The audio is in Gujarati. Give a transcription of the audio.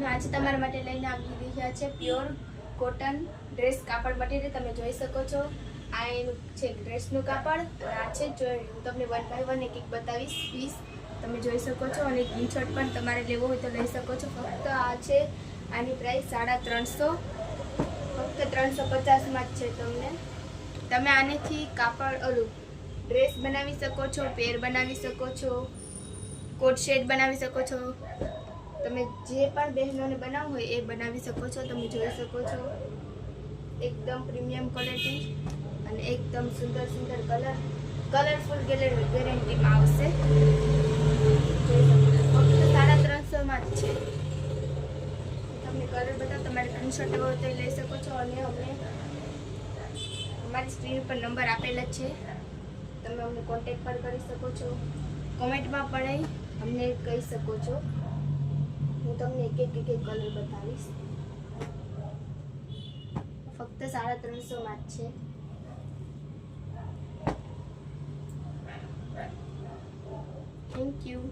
અમે આજે તમારા માટે લઈને આવી રહ્યા છે પ્યોર કોટન ડ્રેસ કાપડ મટીરિયલ. તમે જોઈ શકો છો આ એનું છે ડ્રેસનું કાપડ અને આ છે જો હું તમને 1 બાય 1 એક એક બતાવીશ પીસ. તમે જોઈ શકો છો અને સ્ક્રીનશોટ પણ તમારે લેવો હોય તો લઈ શકો છો. ફક્ત આ છે આની પ્રાઇસ 350, ફક્ત 350માં જ છે. તમે આનેથી કાપડ ઓલું ડ્રેસ બનાવી શકો છો, પેર બનાવી શકો છો, કોટ સેટ બનાવી શકો છો. તમે જે પણ બહેનોને બનાવવું હોય એ બનાવી શકો છો. તમે જોઈ શકો છો એકદમ પ્રીમિયમ ક્વોલિટી અને એકદમ સુંદર સુંદર કલરફુલ ગેરંટીમાં આવશે. જોઈ શકો છો ફક્ત 350માં જ છે. તમને કલર બતાવો, તમારે સ્ક્રીનશોટ લેવો હોય તો લઈ શકો છો અને અમને અમારી સ્ક્રીન પર નંબર આપેલા છે, તમે અમને કોન્ટેક્ટ પણ કરી શકો છો. કોમેન્ટમાં પણ અમને કહી શકો છો. હું તમને એક એક કલર બતાવીશ. ફક્ત 350માં જ છે. Thank you.